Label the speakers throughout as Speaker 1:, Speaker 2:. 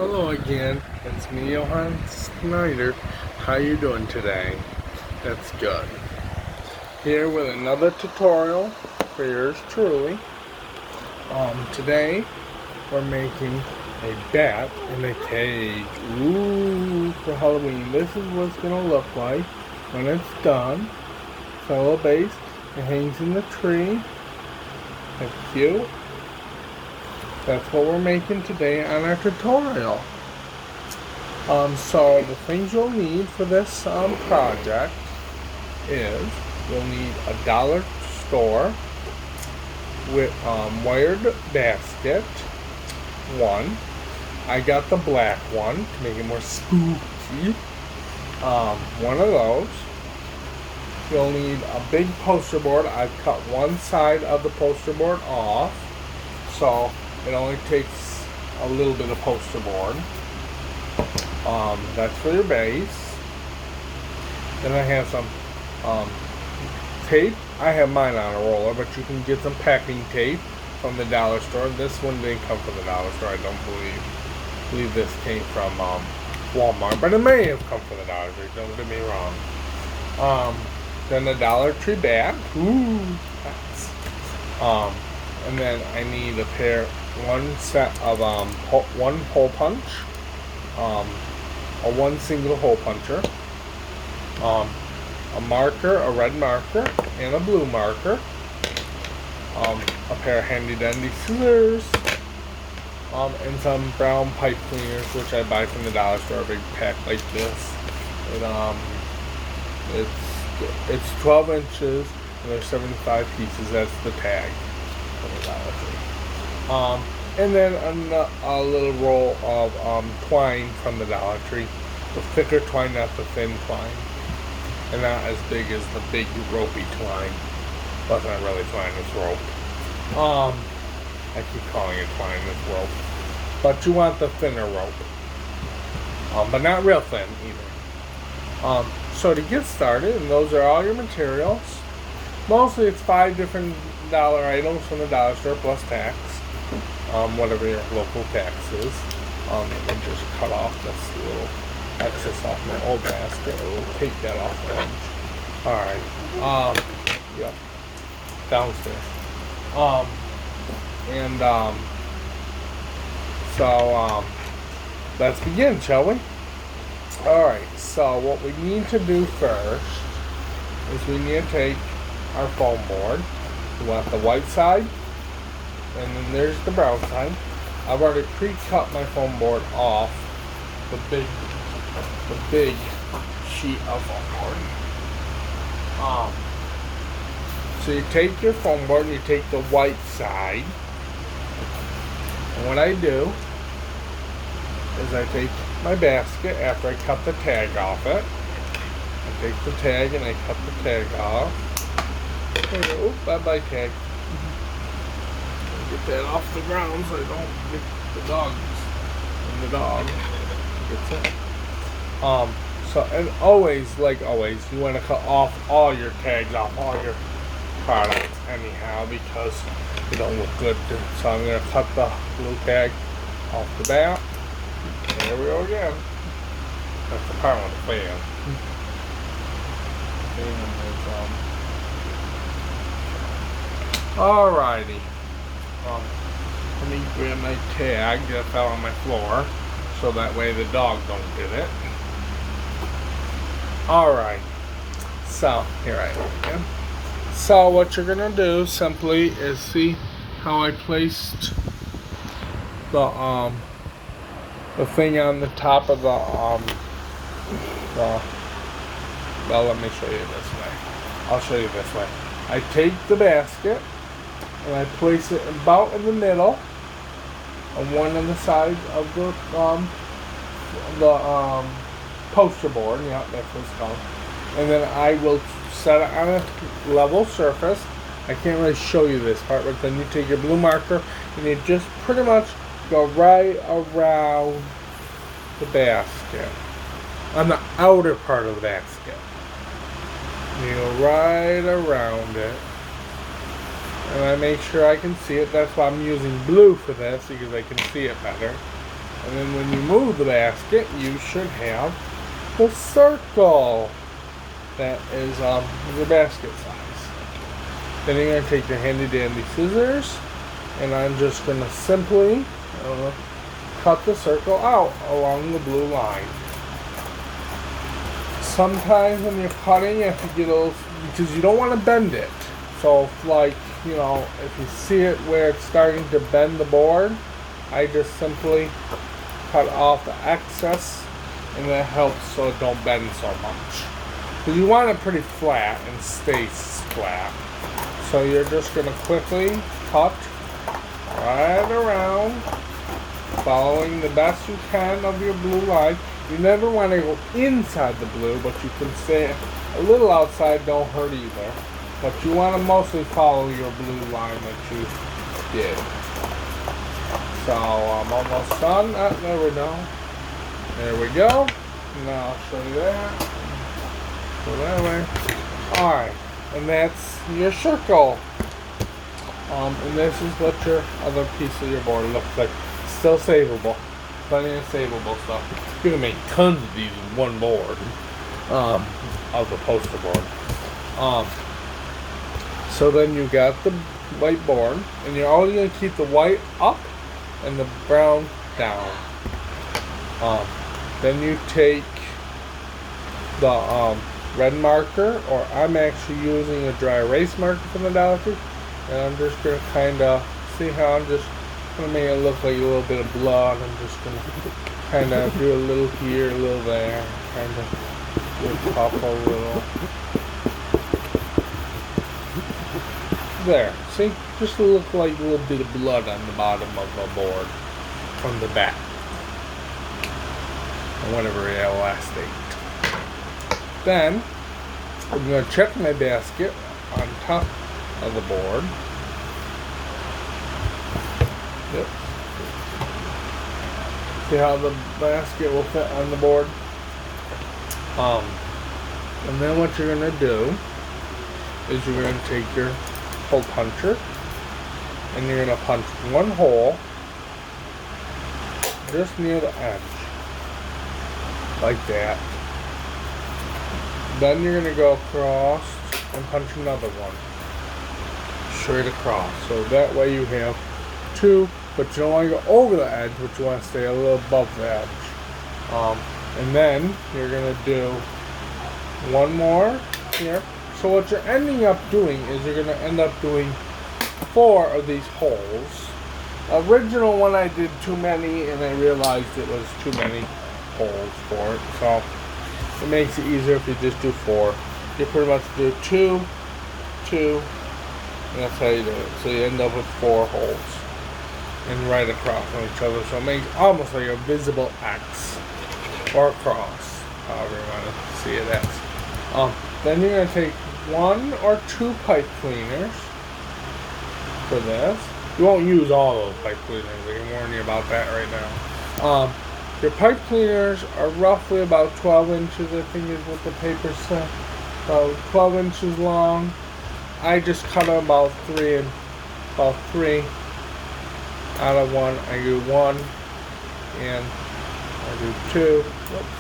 Speaker 1: Hello again, it's me, Johan Snyder. How you doing today? That's good. Here with another tutorial for yours truly. Today we're making a bat in a cage. Ooh, for Halloween. This is what it's gonna look like when it's done. Fellow base. It hangs in the tree. That's cute. That's what we're making today on our tutorial. So the things you'll need for this project is you'll need a dollar store with wired basket. One. I got the black one to make it more spooky. One of those. You'll need a big poster board. I've cut one side of the poster board off, so it only takes a little bit of poster board. That's for your base. Then I have some tape. I have mine on a roller, but you can get some packing tape from the dollar store. This one didn't come from the dollar store, I don't believe. I believe this came from Walmart, but it may have come from the Dollar Tree, don't get me wrong. Then the Dollar Tree bat. Ooh, that's. And then I need one set of one hole punch, one single hole puncher, a marker, a red marker, and a blue marker, a pair of handy dandy scissors, and some brown pipe cleaners, which I buy from the dollar store, a big pack like this. It's 12 inches and there's 75 pieces. That's the tag from the Dollar Tree. And then a little roll of twine from the Dollar Tree. The thicker twine, not the thin twine. And not as big as the big ropey twine. But not really twine, it's rope. I keep calling it twine, it's rope. But you want the thinner rope. But not real thin either. So to get started, and those are all your materials. Mostly it's 5 different dollar items from the dollar store plus tax. Whatever your local tax is. And just cut off this little excess off my old basket. We'll take that off the edge. Alright. Yep. Downstairs. So let's begin, shall we? Alright, so what we need to do first is we need to take our foam board. We want the white side, and then there's the brown side. I've already pre-cut my foam board off the big sheet of foam board. So you take your foam board and you take the white side, and what I do is I take my basket after I cut the tag off it. I take the tag and I cut the tag off. Oh, bye-bye tag. Get that off the ground so I don't get the dogs and the dog gets it. So, and always, like always, you want to cut off all your tags off all your products anyhow, because they don't look good. So I'm going to cut the blue tag off the bat. There we go again. That's the part with the fan. Alrighty. Let me grab my tag that fell on my floor, so that way the dog don't get it. Alright. So, here I am again. So what you're gonna do simply is see how I placed the thing on the top of well, let me show you this way. I'll show you this way. I take the basket and I place it about in the middle on one of the sides of the poster board. Yeah, that's what it's called. And then I will set it on a level surface. I can't really show you this part, but then you take your blue marker and you just pretty much go right around the basket, on the outer part of the basket. You go right around it, and I make sure I can see it. That's why I'm using blue for this, because I can see it better. And then when you move the basket, you should have the circle that is your basket size. Then you're going to take your handy dandy scissors, and I'm just going to simply cut the circle out along the blue line. Sometimes when you're cutting, you have to get a little, because you don't want to bend it. So like, if you see it where it's starting to bend the board, I just simply cut off the excess, and that helps so it don't bend so much. Because you want it pretty flat and stay flat. So you're just going to quickly cut right around, following the best you can of your blue line. You never want to go inside the blue, but you can stay a little outside, don't hurt either. But you want to mostly follow your blue line that you did. So I'm almost done. There we go. There we go. Now I'll show you that. Go that way. Alright. And that's your circle. And this is what your other piece of your board looks like. Still savable. Plenty of savable stuff. You can make tons of these in one board. Of the poster board. So then you got the white board, and you're only going to keep the white up and the brown down. Then you take the red marker, or I'm actually using a dry erase marker from the Dollar Tree, and I'm just going to kind of see how I'm just going to make it look like a little bit of blood. I'm just going to kind of do a little here, a little there, kind of pop a little. There, see? Just to look like a little bit of blood on the bottom of the board from the back. Or whatever the last date. Then, I'm going to check my basket on top of the board. Yep. See how the basket will fit on the board? And then what you're going to do is you're going to take your hole puncher, and you're going to punch one hole just near the edge, like that. Then you're going to go across and punch another one straight across. So that way you have two, but you don't want to go over the edge, but you want to stay a little above the edge. And then you're going to do one more here. So what you're ending up doing is you're going to end up doing 4 of these holes. Original one I did too many, and I realized it was too many holes for it. So it makes it easier if you just do 4. You pretty much do 2, 2, and that's how you do it. So you end up with 4 holes, and right across from each other. So it makes almost like a visible X or a cross, however you want to see it as. Then you're going to take 1 or 2 pipe cleaners for this. You won't use all those pipe cleaners. I can warn you about that right now. Your pipe cleaners are roughly about 12 inches, I think is what the paper said. So 12 inches long. I just cut them about 3 out of 1. I do 1 and I do 2. Whoops.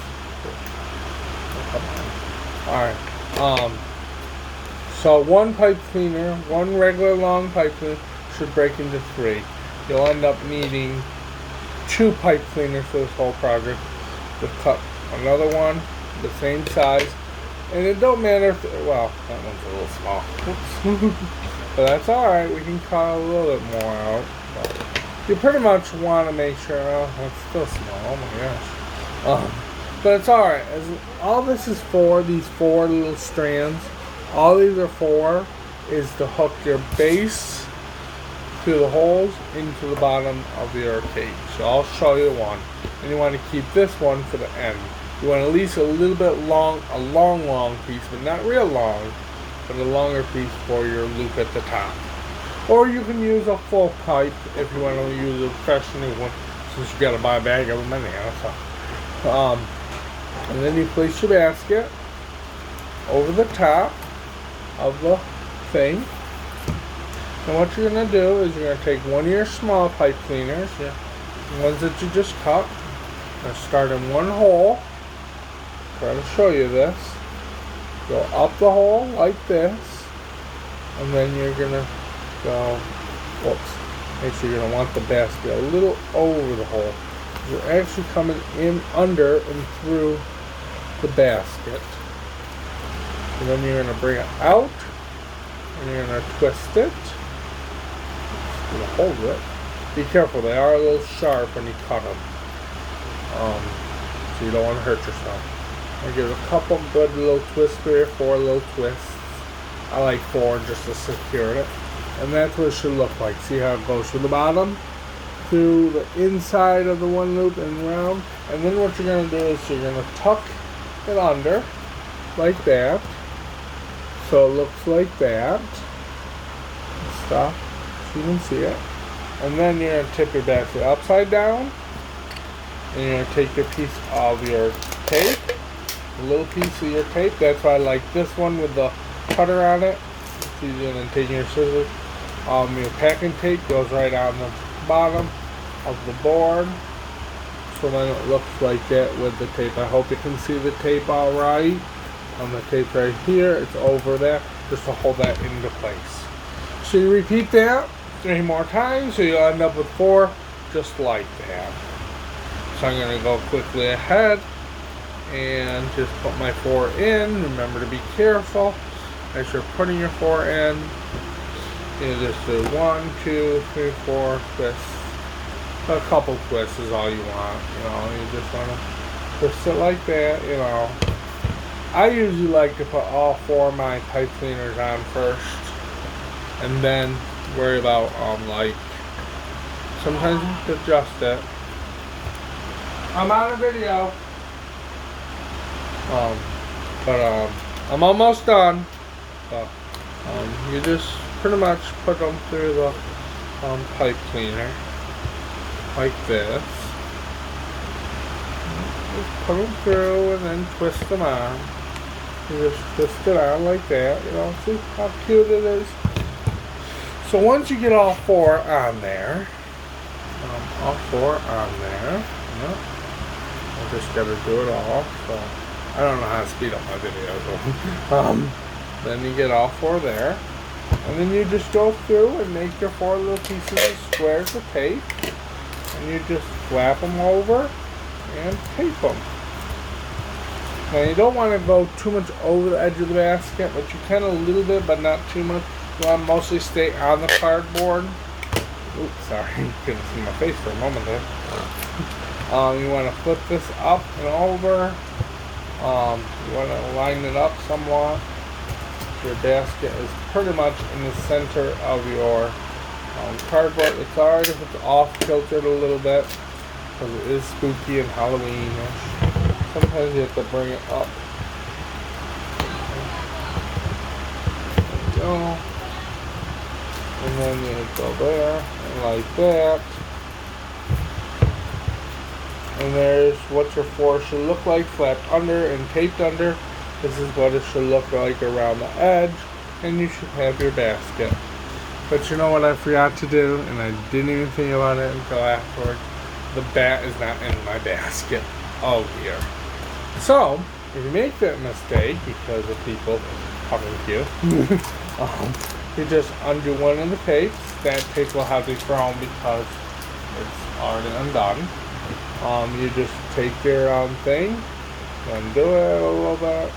Speaker 1: Oh, come on. Alright. So 1 pipe cleaner, 1 regular long pipe cleaner should break into 3. You'll end up needing 2 pipe cleaners for this whole project. Just cut another one the same size, and it don't matter if well, that one's a little small. Oops. But that's alright, we can cut a little bit more out. But you pretty much want to make sure, it's still small, oh my gosh. But it's alright, all this is for, these 4 little strands, all these are for is to hook your base to the holes into the bottom of your cage. So I'll show you one. And you want to keep this one for the end. You want at least a little bit long, a long piece, but not real long, but a longer piece for your loop at the top. Or you can use a full pipe if you want to use a fresh new one, since you got to buy a bag of them anyhow. So, and then you place your basket over the top of the thing. And what you're going to do is you're going to take one of your small pipe cleaners, the ones that you just cut, Now start in one hole. Try to show you this. Go up the hole like this, and then you're gonna go. Whoops! Make sure you're gonna want the basket a little over the hole. You're actually coming in under and through the basket. And then you're gonna bring it out, and you're gonna twist it. Just gonna hold it. Be careful; they are a little sharp when you cut them. So you don't want to hurt yourself. I give it a couple good little twists, 3 or 4 little twists. I like 4 just to secure it. And that's what it should look like. See how it goes from the bottom through the inside of the one loop and round. And then what you're going to do is you're going to tuck it under like that. So it looks like that. Stop so you can see it. And then you're going to tip your basket upside down. And you're going to take your piece of your tape. A little piece of your tape. That's why I like this one with the cutter on it. It's easier than taking your scissors. Your packing tape goes right on the bottom of the board. So then it looks like that with the tape. I hope you can see the tape all right. On the tape right here, it's over there, just to hold that into place. So you repeat that 3 more times, so you'll end up with 4 just like that. So I'm going to go quickly ahead and just put my 4 in. Remember to be careful as you're putting your 4 in. You just do 1, 2, 3, 4 twists. A couple twists is all you want. You know, you just want to twist it like that. You know, I usually like to put all 4 of my pipe cleaners on first, and then worry about like sometimes you have to adjust it. I'm on a video. I'm almost done. So, you just pretty much put them through the pipe cleaner like this. Just put them through and then twist them on. You just twist it on like that. You know, see how cute it is. So once you get all 4 on there, I just gotta do it all. So I don't know how to speed up my videos. Then you get all 4 there, and then you just go through and make your 4 little pieces of squares of tape, and you just flap them over and tape them. Now you don't want to go too much over the edge of the basket, but you can a little bit, but not too much. You want to mostly stay on the cardboard. Oops, sorry, you couldn't see my face for a moment there. You want to flip this up and over. You want to line it up somewhat. Your basket is pretty much in the center of your cardboard. It's alright if it's off kiltered a little bit, because it is spooky and Halloween-ish. Sometimes you have to bring it up. There you go. And then you go there, and like that. And there's what your 4 should look like, flapped under and taped under. This is what it should look like around the edge, and you should have your basket. But you know what I forgot to do, and I didn't even think about it until afterward? The bat is not in my basket. Oh dear. So, if you make that mistake because of people coming to you, you just undo one of the tapes. That tape will have to be thrown because it's already undone. You just take your thing, undo it a little bit.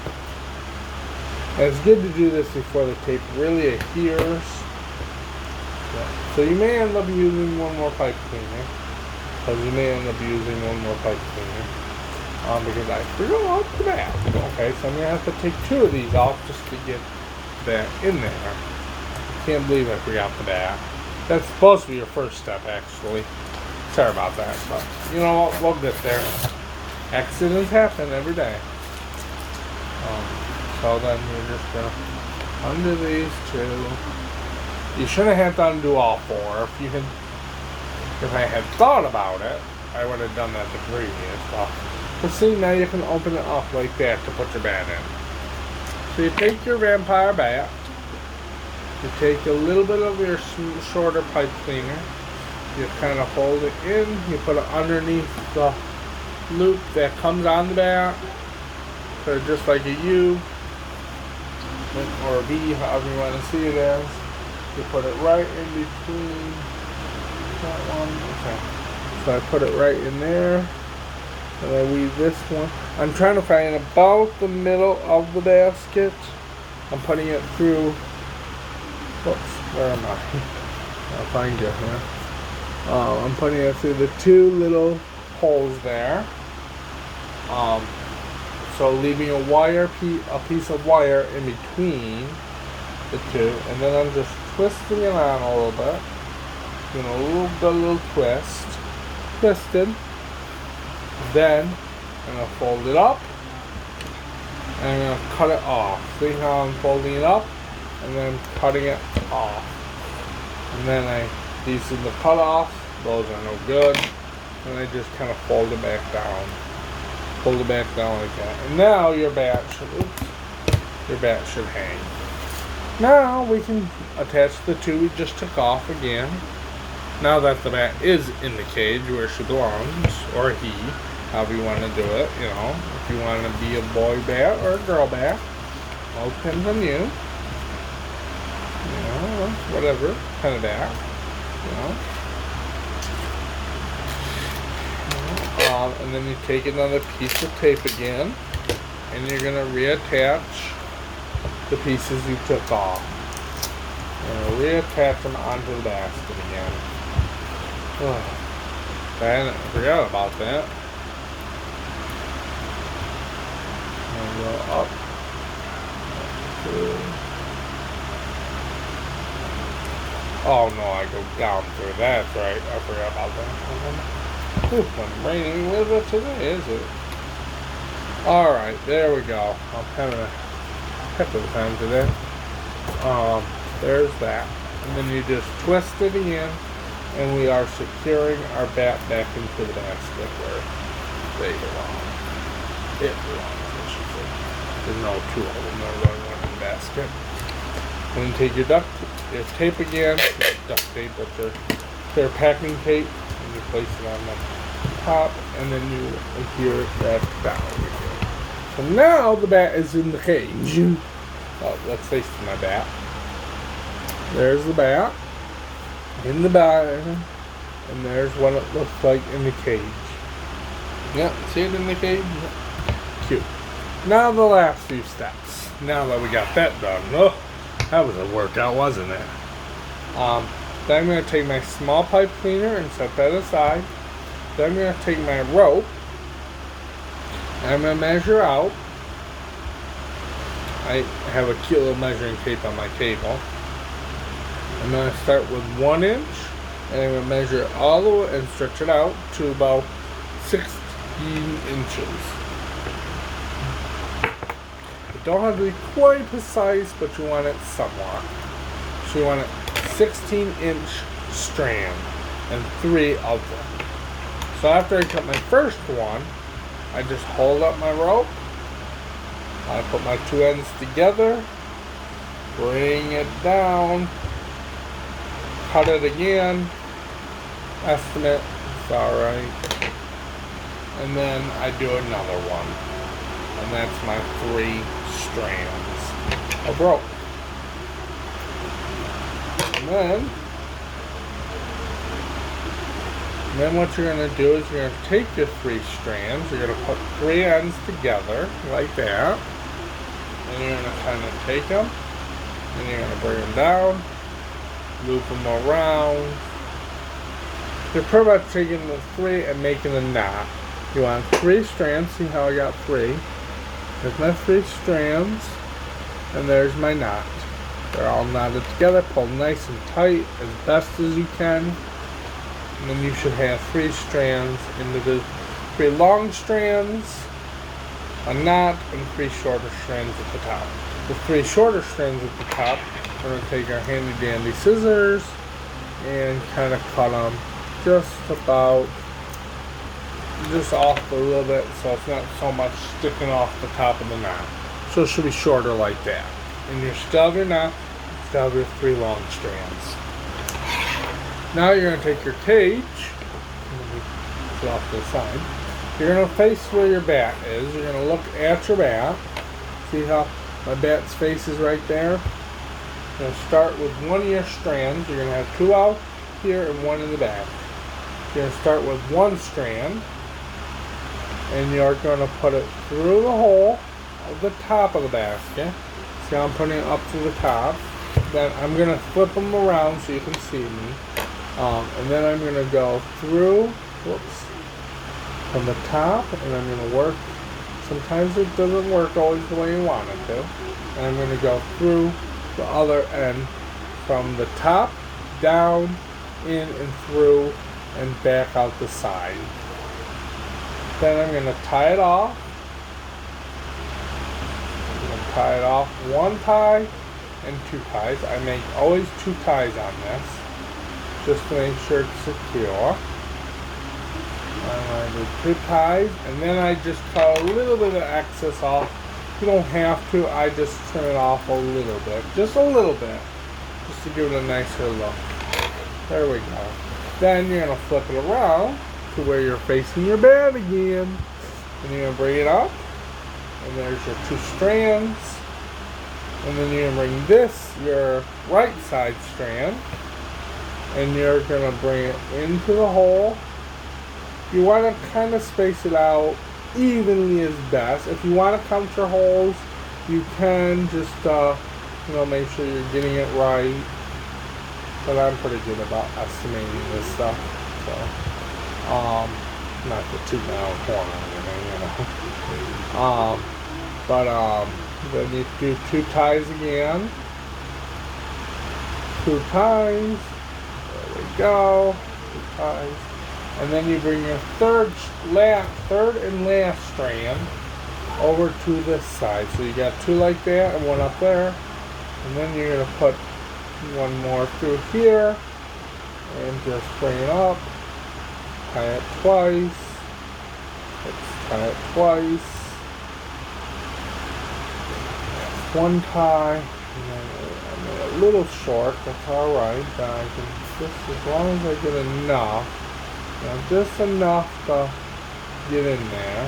Speaker 1: And it's good to do this before the tape really adheres. So you may end up using one more pipe cleaner, because you may end up using one more pipe cleaner. Because I forgot the bat. Okay, so I'm gonna have to take 2 of these off just to get that in there. Can't believe I forgot the bat. That's supposed to be your first step, actually. Sorry about that, but you know what? We'll get there. Accidents happen every day. So then you're just gonna undo these 2. You shouldn't have to undo all 4. If I had thought about it, I would have done that the previous stuff. But see, now you can open it up like that to put your bat in. So you take your vampire bat. You take a little bit of your shorter pipe cleaner. You kind of hold it in. You put it underneath the loop that comes on the back. So just like a U or a V, however you want to see it as. You put it right in between that one. Okay. So I put it right in there. And I weave this one. I'm trying to find about the middle of the basket. I'm putting it through. Whoops, where am I? I'll find you here. I'm putting it through the two little holes there. So leaving a piece of wire in between the two, and then I'm just twisting it on a little bit. Doing a little twist. Twisted. Then I'm going to fold it up and I'm going to cut it off. See how I'm folding it up and then cutting it off. And then these are the cut off, those are no good. And I just kind of fold it back down. Fold it back down like that. And now your bat should hang. Now we can attach the two we just took off again. Now that the bat is in the cage where she belongs, or he, however you want to do it, you know, if you want to be a boy bat or a girl bat, all depends on you. You know, whatever kind of bat, you know. And then you take another piece of tape again, and you're going to reattach the pieces you took off. You're going to reattach them onto the basket again. I forgot about that. And go up. Oh no, I go down through. That's right. I forgot about that. It's raining a little bit today, is it? Alright, there we go. I'm having a heck of a time today. There's that. And then you just twist it again. And we are securing our bat back into the basket where they belong. It belongs, I should say. There's no two of them. They're running one in the basket. And then take your tape again. Duct tape, but their packing tape. And you place it on the top. And then you adhere it back down. So now the bat is in the cage. Oh, let's face my bat. There's the bat. In the bag, and there's what it looks like in the cage. Yep, see it in the cage? Cute. Now the last few steps. Now that we got that done. Oh, that was a workout, wasn't it? Then I'm going to take my small pipe cleaner and set that aside. Then I'm going to take my rope, and I'm going to measure out. I have a cute little measuring tape on my table. I'm going to start with 1 inch, and I'm going to measure it all the way and stretch it out to about 16 inches. You don't have to be quite precise, but you want it somewhat. So you want a 16-inch strand and 3 of them. So after I cut my first one, I just hold up my rope. I put my 2 ends together, bring it down, cut it again, estimate, it's alright, and then I do another one, and that's my 3 strands of rope. And then what you're going to do is you're going to take your 3 strands, you're going to put 3 ends together, like that, and you're going to kind of take them, and you're going to bring them down, loop them around. You're pretty much taking the 3 and making a knot. You want 3 strands. See how I got 3? There's my 3 strands, and there's my knot. They're all knotted together. Pull nice and tight as best as you can, and then you should have 3 strands into the 3 long strands, a knot, and 3 shorter strands at the top. The 3 shorter strands at the top, we're going to take our handy dandy scissors and kind of cut them just off a little bit, so it's not so much sticking off the top of the knot. So it should be shorter like that. And you still have your knot, still have your 3 long strands. Now you're going to take your cage, put it off to the side, You're going to face where your bat is. You're going to look at your bat. See how my bat's face is right there? You're going to start with one of your strands. You're going to have 2 out here and 1 in the back. You're going to start with 1 strand. And you're going to put it through the hole of the top of the basket. See how I'm putting it up to the top? Then I'm going to flip them around so you can see me. And then I'm going to go through, from the top, and I'm going to work. Sometimes it doesn't work always the way you want it to. And I'm going to go through the other end from the top, down, in and through, and back out the side. Then I'm going to tie it off. I'm going to tie it off 1 tie and 2 ties. I make always 2 ties on this, just to make sure it's secure. I do 2 ties, and then I just cut a little bit of excess off. You don't have to. I just trim it off a little bit, just a little bit, just to give it a nicer look. There we go. Then you're going to flip it around to where you're facing your bat again. And you're going to bring it up. And there's your 2 strands. And then you're going to bring this, your right side strand. And you're going to bring it into the hole. You want to kind of space it out evenly as best. If you want to count your holes, you can just, make sure you're getting it right. But I'm pretty good about estimating this stuff. So. Not the 2 down corner or anything, then you do 2 ties again. 2 ties. There we go. 2 ties. And then you bring your third and last strand over to this side. So you got 2 like that and 1 up there. And then you're going to put 1 more through here and just bring it up. Tie it twice. Let's tie it twice. 1 tie. And then I'm a little short. That's all right. Then I can just, as long as I get enough. Just enough to get in there.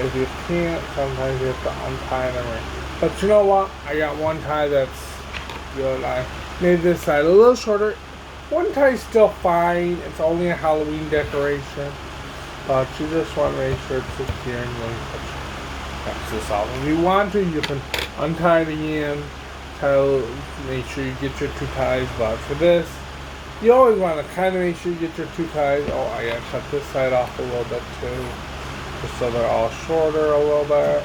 Speaker 1: If you can't, sometimes you have to untie them. But you know what? I got 1 tie that's good. I made this side a little shorter. 1 tie is still fine. It's only a Halloween decoration. But you just want to make sure it's secure and really catch this off. If you want to, you can untie it again. Make sure you get your 2 ties. But for this, you always want to kind of make sure you get your 2 ties. Oh, I gotta cut this side off a little bit too. Just so they're all shorter a little bit.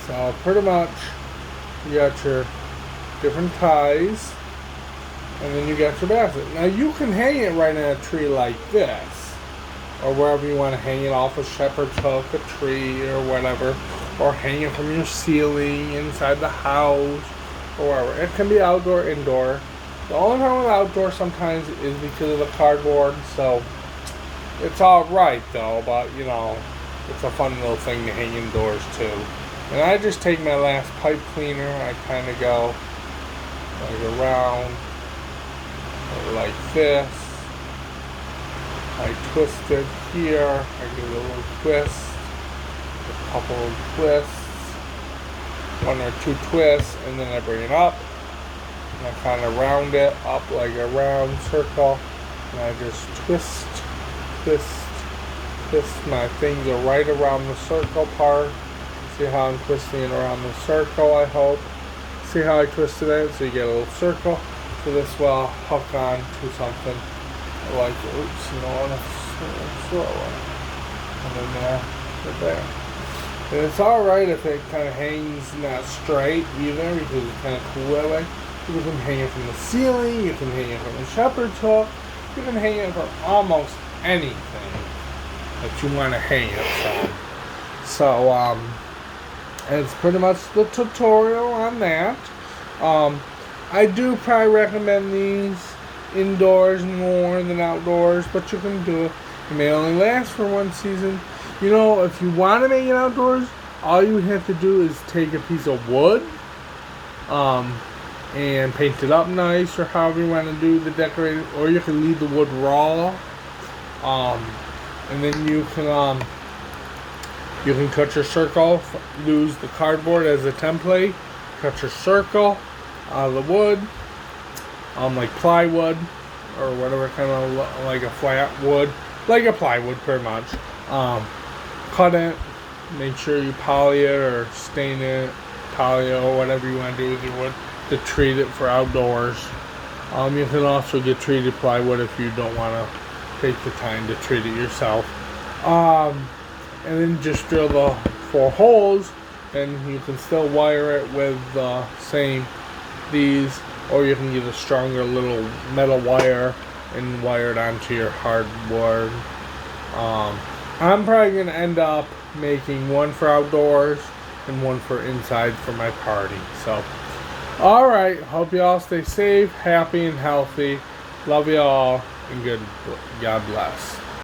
Speaker 1: So pretty much, you got your different ties. And then you got your basket. Now you can hang it right in a tree like this, or wherever you want to hang it, off a shepherd's hook, a tree, or whatever, or hang it from your ceiling inside the house, or wherever. It can be outdoor, indoor. The only problem with outdoor sometimes is because of the cardboard, so it's all right though. But it's a fun little thing to hang indoors too. And I just take my last pipe cleaner. I kind of go like around. Like this. I twist it here. I give it a little twist. A couple of twists. 1 or 2 twists. And then I bring it up. And I kind of round it up like a round circle. And I just twist. My fingers are right around the circle part. See how I'm twisting it around the circle, I hope. See how I twisted it? So you get a little circle. So this will hook on to something like, oops, slow one. And then there. And it's alright if it kind of hangs not straight either, because it's kind of cool that way. You can hang it from the ceiling, you can hang it from the shepherd's hook, you can hang it from almost anything that you want to hang it from. So, it's pretty much the tutorial on that. I do probably recommend these indoors more than outdoors, but you can do it. It may only last for 1 season. If you want to make it outdoors, all you have to do is take a piece of wood and paint it up nice, or however you want to do the decorating, or you can leave the wood raw And then you can cut your circle, use the cardboard as a template, cut your circle out of the wood, like plywood or whatever kind of like a flat wood, like a plywood pretty much. Cut it, make sure you poly it or stain it, poly it or whatever you want to do with your wood to treat it for outdoors. You can also get treated plywood if you don't want to take the time to treat it yourself. And then just drill the 4 holes, and you can still wire it with these, or you can get a stronger little metal wire and wire it onto your hardboard. I'm probably going to end up making one for outdoors and one for inside for my party. So, alright, hope you all stay safe, happy, and healthy. Love you all, and God bless.